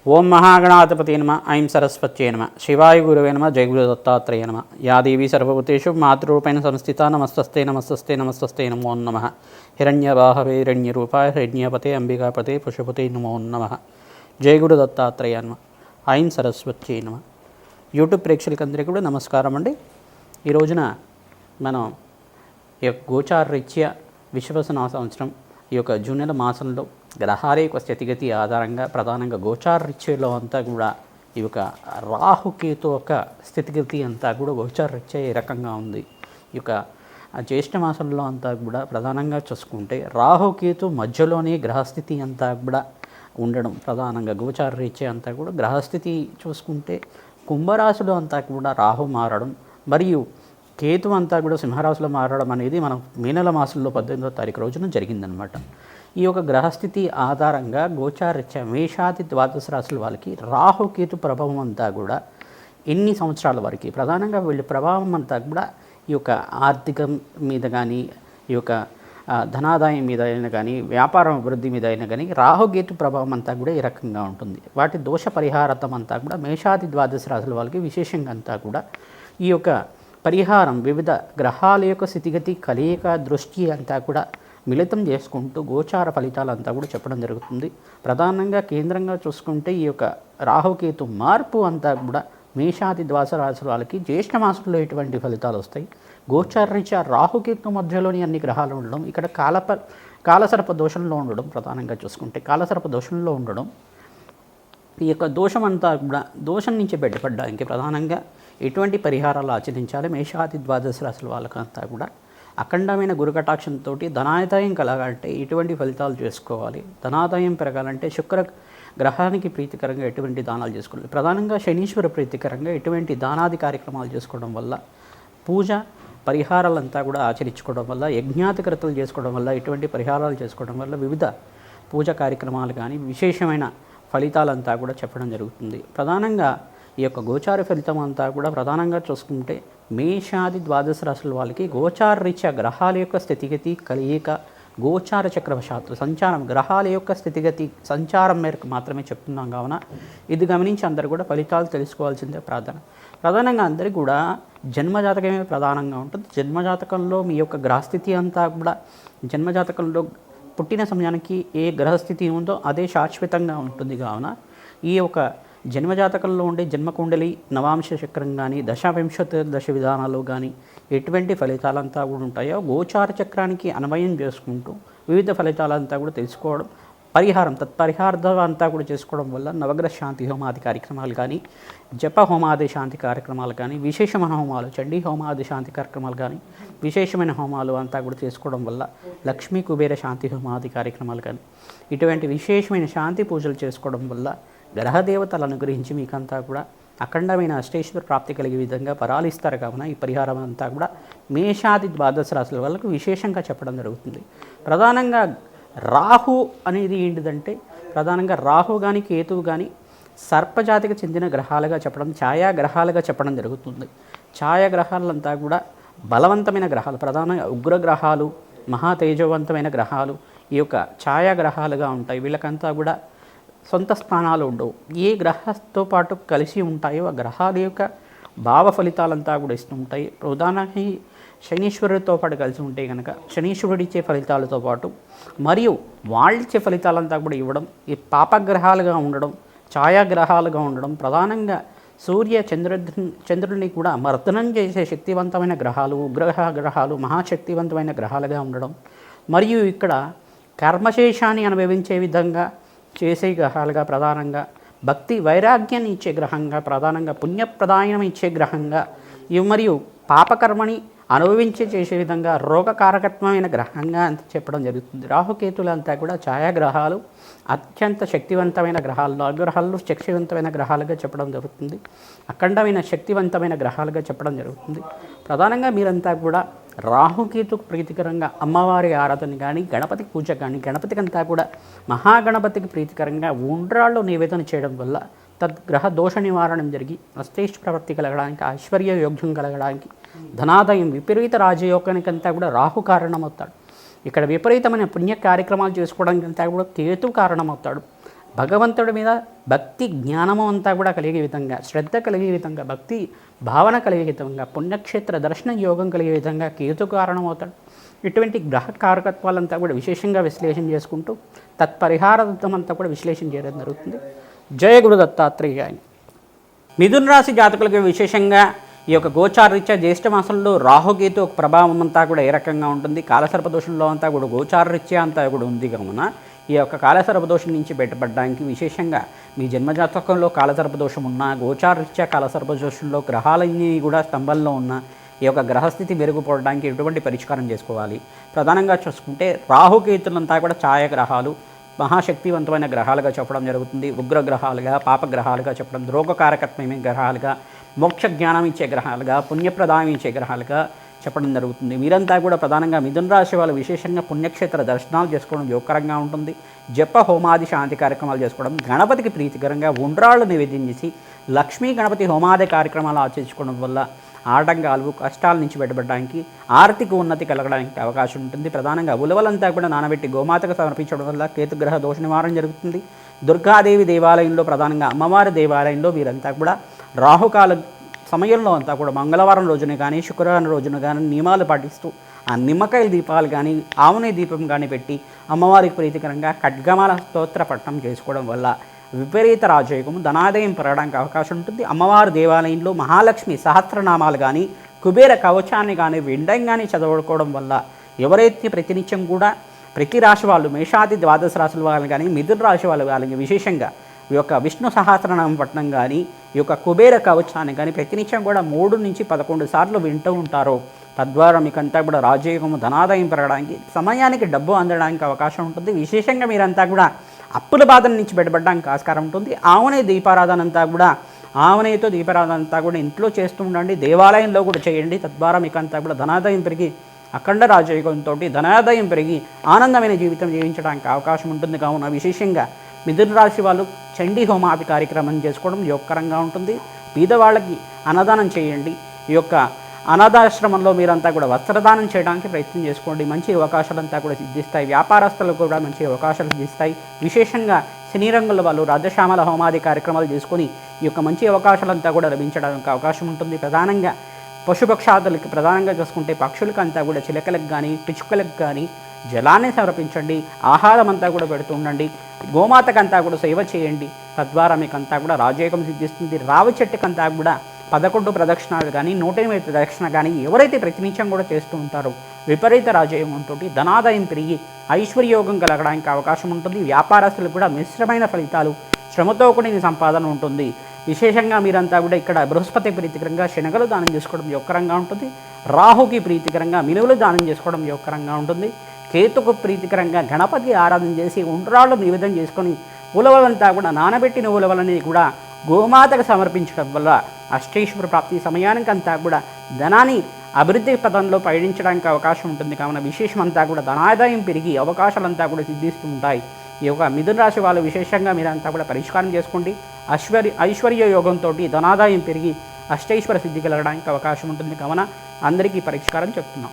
ఓం మహాగణాధిపతే నమ ఐం సరస్వత్యై నమ శివాయ గురువే నమ జయ గురు దత్తాత్రేయ నమ యా దేవీ సర్వభూతేషు మాతృరూపేణ సంస్థిత నమస్తస్తే నమస్తస్తే నమస్తస్తే నమో నమః హిరణ్యవాహవే హిరణ్యరూపాయ హిరణ్యపతే అంబికాపతే పుష్పపతే నమో నమః జయ గురు దత్తాత్రేయ నమ ఐం సరస్వత్యై నమ. యూట్యూబ్ ప్రేక్షకులందరికీ కూడా నమస్కారం అండి. ఈ రోజున మనం ఈ యొక్క గోచారరీత్యా విశ్వవసన సంవత్సరం ఈ యొక్క జూన్ నెల మాసంలో గ్రహాల యొక్క స్థితిగతి ఆధారంగా ప్రధానంగా గోచారరీత్యలో అంతా కూడా ఈ యొక్క రాహుకేతు యొక్క స్థితిగతి అంతా కూడా గోచారరీత్యా ఏ రకంగా ఉంది. ఈ యొక్క జ్యేష్ఠ మాసంలో అంతా కూడా ప్రధానంగా చూసుకుంటే రాహుకేతు మధ్యలోనే గ్రహస్థితి అంతా కూడా ఉండడం ప్రధానంగా గోచారరీత్యా అంతా కూడా గ్రహస్థితి చూసుకుంటే కుంభరాశిలో అంతా కూడా రాహు మారడం మరియు కేతు అంతా కూడా సింహరాశిలో మారడం అనేది మనం మే నెల మాసంలో 18వ తారీఖు రోజున జరిగిందనమాట. ఈ యొక్క గ్రహస్థితి ఆధారంగా గోచారరీత్యా మేషాది ద్వాదశ రాశుల వాళ్ళకి రాహుకేతు ప్రభావం అంతా కూడా ఎన్ని సంవత్సరాల వరకు ప్రధానంగా వీళ్ళ ప్రభావం అంతా కూడా ఈ యొక్క ఆర్థికం మీద కానీ ఈ యొక్క ధనాదాయం మీద అయినా కానీ వ్యాపారం అభివృద్ధి మీద అయినా కానీ రాహుకేతు ప్రభావం అంతా కూడా ఈ రకంగా ఉంటుంది. వాటి దోష పరిహారతం అంతా కూడా మేషాది ద్వాదశ రాశుల వాళ్ళకి విశేషంగా అంతా కూడా ఈ యొక్క పరిహారం వివిధ గ్రహాల యొక్క స్థితిగతి కలయిక దృష్టి అంతా కూడా మిళితం చేసుకుంటూ గోచార ఫలితాలంతా కూడా చెప్పడం జరుగుతుంది. ప్రధానంగా కేంద్రంగా చూసుకుంటే ఈ యొక్క రాహుకేతు మార్పు అంతా కూడా మేషాది ద్వాదశ రాశుల వాళ్ళకి జ్యేష్ఠ మాసంలో ఎటువంటి ఫలితాలు వస్తాయి, గోచారరీత్యా రాహుకేతు మధ్యలోని అన్ని గ్రహాలు ఉండడం, ఇక్కడ కాలసర్ప దోషంలో ఉండడం, ప్రధానంగా చూసుకుంటే కాలసర్ప దోషంలో ఉండడం, ఈ యొక్క దోషం అంతా కూడా దోషం నుంచి బయటపడడానికి ప్రధానంగా ఎటువంటి పరిహారాలు ఆచరించాలి, మేషాది ద్వాదశ రాశుల వాళ్ళకంతా కూడా అఖండమైన గురుకటాక్షంతో ధనాదాయం కలగాలంటే ఎటువంటి ఫలితాలు చేసుకోవాలి, ధనాదాయం పెరగాలంటే శుక్ర గ్రహానికి ప్రీతికరంగా ఎటువంటి దానాలు చేసుకోవాలి, ప్రధానంగా శనీశ్వర ప్రీతికరంగా ఎటువంటి దానాది కార్యక్రమాలు చేసుకోవడం వల్ల, పూజ పరిహారాలంతా కూడా ఆచరించుకోవడం వల్ల, యజ్ఞాతికృతలు చేసుకోవడం వల్ల, ఎటువంటి పరిహారాలు చేసుకోవడం వల్ల వివిధ పూజ కార్యక్రమాలు కానీ విశేషమైన ఫలితాలంతా కూడా చెప్పడం జరుగుతుంది. ప్రధానంగా ఈ యొక్క గోచార ఫలితం అంతా కూడా ప్రధానంగా చూసుకుంటే మేషాది ద్వాదశ రాశుల వాళ్ళకి గోచారరీత్యా గ్రహాల యొక్క స్థితిగతి కలయిక గోచార చక్రవశాత్తు సంచారం గ్రహాల యొక్క స్థితిగతి సంచారం మేరకు మాత్రమే చెప్తున్నాం కావున ఇది గమనించి అందరూ కూడా ఫలితాలు తెలుసుకోవాల్సిందే ప్రధానంగా అందరికీ కూడా జన్మజాతకమే ప్రధానంగా ఉంటుంది. జన్మజాతకంలో మీ యొక్క గ్రహస్థితి అంతా కూడా జన్మజాతకంలో పుట్టిన సమయానికి ఏ గ్రహస్థితి ఉందో అదే శాశ్వతంగా ఉంటుంది. కావున ఈ యొక్క జన్మజాతకంలో ఉండే జన్మకుండలి నవాంశ చక్రం కానీ దశావింశతి దశ విధానాలు కానీ ఎటువంటి ఫలితాలంతా కూడా ఉంటాయో గోచార చక్రానికి అన్వయం చేసుకుంటూ వివిధ ఫలితాలంతా కూడా తెలుసుకోవడం, పరిహారం తత్పరిహార్థం అంతా కూడా చేసుకోవడం వల్ల నవగ్రహ శాంతి హోమాది కార్యక్రమాలు కానీ జప హోమాది శాంతి కార్యక్రమాలు కానీ విశేషమైన హోమాలు చండీ హోమాది శాంతి కార్యక్రమాలు కానీ విశేషమైన హోమాలు అంతా కూడా చేసుకోవడం వల్ల లక్ష్మీ కుబేర శాంతి హోమాది కార్యక్రమాలు కానీ ఇటువంటి విశేషమైన శాంతి పూజలు చేసుకోవడం వల్ల గ్రహదేవతలు అనుగ్రహించి మీకంతా కూడా అఖండమైన అష్టేశ్వర ప్రాప్తి కలిగే విధంగా పరాలిస్తారు. కావున ఈ పరిహారం అంతా కూడా మేషాది ద్వాదశ రాశుల వాళ్ళకు విశేషంగా చెప్పడం జరుగుతుంది. ప్రధానంగా రాహు అనేది ఏంటిదంటే ప్రధానంగా రాహు కానీ కేతువు కానీ సర్పజాతికి చెందిన గ్రహాలుగా చెప్పడం, ఛాయాగ్రహాలుగా చెప్పడం జరుగుతుంది. ఛాయాగ్రహాలంతా కూడా బలవంతమైన గ్రహాలు, ప్రధానంగా ఉగ్రగ్రహాలు, మహా తేజవంతమైన గ్రహాలు ఈ యొక్క ఛాయాగ్రహాలుగా ఉంటాయి. వీళ్ళకంతా కూడా సొంత స్థానాలు ఉండవు. ఏ గ్రహంతో పాటు కలిసి ఉంటాయో ఆ గ్రహాల యొక్క భావ ఫలితాలంతా కూడా ఇస్తుంటాయి. ఉదాహరణకి శనీశ్వరుడితో పాటు కలిసి ఉంటే కనుక శనీశ్వరుడిచ్చే ఫలితాలతో పాటు మరియు వాళ్ళిచ్చే ఫలితాలంతా కూడా ఇవ్వడం, ఈ పాపగ్రహాలుగా ఉండడం, ఛాయాగ్రహాలుగా ఉండడం, ప్రధానంగా సూర్య చంద్రుడిని కూడా మర్దనం చేసే శక్తివంతమైన గ్రహాలు, గ్రహాలు మహాశక్తివంతమైన గ్రహాలుగా ఉండడం, మరియు ఇక్కడ కర్మశేషాన్ని అనుభవించే విధంగా చేసే గ్రహాలుగా ప్రధానంగా భక్తి వైరాగ్యాన్ని ఇచ్చే గ్రహంగా ప్రధానంగా పుణ్యప్రదాయం ఇచ్చే గ్రహంగా మరియు పాపకర్మని అనుభవించే చేసే విధంగా రోగకారకత్వమైన గ్రహంగా అంత చెప్పడం జరుగుతుంది. రాహుకేతులంతా కూడా ఛాయాగ్రహాలు అత్యంత శక్తివంతమైన గ్రహాలు, నవగ్రహాలు శక్తివంతమైన గ్రహాలుగా చెప్పడం జరుగుతుంది. అఖండమైన శక్తివంతమైన గ్రహాలుగా చెప్పడం జరుగుతుంది. ప్రధానంగా మీరంతా కూడా రాహుకేతుకు ప్రీతికరంగా అమ్మవారి ఆరాధన కానీ గణపతి పూజ కానీ గణపతికి అంతా కూడా మహాగణపతికి ప్రీతికరంగా ఉండ్రాళ్ళు నివేదన చేయడం వల్ల తద్గ్రహ దోష నివారణం జరిగి అష్టేష్ ప్రవృత్తి కలగడానికి, ఐశ్వర్య యోగ్యం కలగడానికి, ధనాదాయం విపరీత రాజయోగానికంతా కూడా రాహు కారణమవుతాడు. ఇక్కడ విపరీతమైన పుణ్య కార్యక్రమాలు చేసుకోవడానికి అంతా కూడా కేతు కారణమవుతాడు. భగవంతుడి మీద భక్తి జ్ఞానము అంతా కూడా కలిగే విధంగా, శ్రద్ధ కలిగే విధంగా, భక్తి భావన కలిగే విధంగా, పుణ్యక్షేత్ర దర్శన యోగం కలిగే విధంగా కేతు కారణమవుతాడు. ఇటువంటి గ్రహ కారకత్వాలంతా కూడా విశేషంగా విశ్లేషణ చేసుకుంటూ తత్పరిహారత్వం అంతా కూడా విశ్లేషణ చేయడం జరుగుతుంది. జయ గురు దత్తాత్రేయ. మిథున రాశి జాతకులకు విశేషంగా ఈ యొక్క గోచారరీత్యా జ్యేష్ఠ మాసంలో రాహుకేతు ఒక ప్రభావం అంతా కూడా ఏ రకంగా ఉంటుంది, కాలసర్పదోషంలో అంతా కూడా గోచారరీత్యా అంతా కూడా ఉంది కావున ఈ యొక్క కాలసర్పదోషం నుంచి బయటపడడానికి విశేషంగా మీ జన్మజాతకంలో కాలసర్పదోషం ఉన్న, గోచారరీత్యా కాలసర్పదోషంలో గ్రహాలన్నీ కూడా స్తంభంలో ఉన్న ఈ యొక్క గ్రహస్థితి మెరుగుపడడానికి ఎటువంటి పరిష్కారం చేసుకోవాలి. ప్రధానంగా చూసుకుంటే రాహుకేతులంతా కూడా ఛాయాగ్రహాలు, మహాశక్తివంతమైన గ్రహాలుగా చెప్పడం జరుగుతుంది. ఉగ్రగ్రహాలుగా, పాపగ్రహాలుగా చెప్పడం, ద్రోగకారకత్వమైన గ్రహాలుగా, మోక్ష జ్ఞానం ఇచ్చే గ్రహాలుగా, పుణ్యప్రదాయం ఇచ్చే గ్రహాలుగా చెప్పడం జరుగుతుంది. మీరంతా కూడా ప్రధానంగా మిథున రాశి వాళ్ళు విశేషంగా పుణ్యక్షేత్ర దర్శనాలు చేసుకోవడం యోగకరంగా ఉంటుంది. జప హోమాది శాంతి కార్యక్రమాలు చేసుకోవడం, గణపతికి ప్రీతికరంగా ఉండ్రాళ్ళు నివేద్యం చేసి లక్ష్మీ గణపతి హోమాది కార్యక్రమాలు ఆచరించుకోవడం వల్ల ఆటంకాలు, కష్టాల నుంచి బయటపడడానికి, ఆర్థిక ఉన్నతి కలగడానికి అవకాశం ఉంటుంది. ప్రధానంగా ఉలవలంతా కూడా నానబెట్టి గోమాతకు సమర్పించడం వల్ల కేతుగ్రహ దోష నివారణ జరుగుతుంది. దుర్గాదేవి దేవాలయంలో, ప్రధానంగా అమ్మవారి దేవాలయంలో వీరంతా కూడా రాహుకాల సమయంలో అంతా కూడా మంగళవారం రోజున కానీ, శుక్రవారం రోజున కానీ నియమాలు పాటిస్తూ ఆ నిమ్మకాయ దీపాలు కానీ, ఆవునే దీపం కానీ పెట్టి అమ్మవారికి ప్రీతికరంగా ఖడ్గమాల స్తోత్ర పట్టణం చేసుకోవడం వల్ల విపరీత రాజయోగము, ధనాదాయం పెరగడానికి అవకాశం ఉంటుంది. అమ్మవారి దేవాలయంలో మహాలక్ష్మి సహస్రనామాలు కానీ, కుబేర కవచాన్ని కానీ, విండం కానీ చదువుకోవడం వల్ల ఎవరైతే ప్రతినిత్యం కూడా ప్రతి రాశి వాళ్ళు, మేషాది ద్వాదశ రాశుల వాళ్ళు కానీ, మిథున రాశి వాళ్ళకి విశేషంగా ఈ యొక్క విష్ణు సహస్రనామం పట్టణం కానీ, ఈ యొక్క కుబేర కవచాన్ని కానీ ప్రతినిత్యం కూడా 3 నుంచి 11 సార్లు వింటూ ఉంటారో తద్వారా మీకంతా కూడా రాజయోగము, ధనాదాయం పెరగడానికి, సమయానికి డబ్బు అందడానికి అవకాశం ఉంటుంది. విశేషంగా మీరంతా కూడా అప్పుల బాధల నుంచి బయటపడడానికి ఆస్కారం ఉంటుంది. ఆవునే దీపారాధన అంతా కూడా, ఆవునేతో దీపారాధన అంతా కూడా ఇంట్లో చేస్తూ ఉండండి, దేవాలయంలో కూడా చేయండి. తద్వారా మీకంతా కూడా ధనాదాయం పెరిగి అఖండ రాజయోగంతో ధనాదాయం పెరిగి ఆనందమైన జీవితం జీవించడానికి అవకాశం ఉంటుంది. కావున విశేషంగా మిథున రాశి వాళ్ళు చండీ హోమాది కార్యక్రమం చేసుకోవడం యోగకరంగా ఉంటుంది. పేదవాళ్ళకి అన్నదానం చేయండి. ఈ యొక్క అనాథాశ్రమంలో మీరంతా కూడా వస్త్రదానం చేయడానికి ప్రయత్నం చేసుకోండి. మంచి అవకాశాలంతా కూడా సిద్ధిస్తాయి. వ్యాపారస్తులకు కూడా మంచి అవకాశాలు సిద్ధిస్తాయి. విశేషంగా సినీ రంగుల వాళ్ళు రాజశ్యామల హోమాది కార్యక్రమాలు చేసుకొని ఈ యొక్క మంచి అవకాశాలంతా కూడా లభించడానికి అవకాశం ఉంటుంది. ప్రధానంగా పశుపక్షాదులకి ప్రధానంగా చూసుకుంటే పక్షులకు అంతా కూడా చిలకలకు కానీ, పిచ్చుకలకు కానీ జలాన్ని సమర్పించండి. ఆహారం అంతా కూడా పెడుతూ ఉండండి. గోమాతకంతా కూడా సేవ చేయండి. తద్వారా మీకంతా కూడా రాజయోగం సిద్ధిస్తుంది. రావి చెట్టుకంతా కూడా 11 ప్రదక్షిణాలు కానీ, 108 ప్రదక్షిణ కానీ ఎవరైతే ప్రతినిత్యం కూడా చేస్తూ ఉంటారో విపరీత రాజయోగంతో ధనాదాయం పెరిగి ఐశ్వర్యోగం కలగడానికి అవకాశం ఉంటుంది. వ్యాపారస్తులకు కూడా మిశ్రమైన ఫలితాలు, శ్రమతో కూడిన సంపాదన ఉంటుంది. విశేషంగా మీరంతా కూడా ఇక్కడ బృహస్పతి ప్రీతికరంగా శనగలు దానం చేసుకోవడం యోగకరంగా ఉంటుంది. రాహుకి ప్రీతికరంగా మినువులు దానం చేసుకోవడం యోగకరంగా ఉంటుంది. కేతుకు ప్రీతికరంగా గణపతి ఆరాధన చేసి ఉండ్రాళ్ళు నివేదన చేసుకొని ఉలవలంతా కూడా నానబెట్టిన ఉలవలని కూడా గోమాతకు సమర్పించడం వల్ల అష్టైశ్వర ప్రాప్తి, సమయానికంతా కూడా ధనాన్ని అభివృద్ధి పదంలో పయనించడానికి అవకాశం ఉంటుంది. కావున విశేషమంతా కూడా ధనాదాయం పెరిగి అవకాశాలంతా కూడా సిద్ధిస్తూ ఉంటాయి. ఈ యొక్క మిథున రాశి వాళ్ళు విశేషంగా మీరంతా కూడా పరిష్కారం చేసుకోండి. ఐశ్వర్య యోగంతో ధనాదాయం పెరిగి అష్టైశ్వర సిద్ధి కలగడానికి అవకాశం ఉంటుంది. కావున అందరికీ పరిష్కారం చెప్తున్నాం.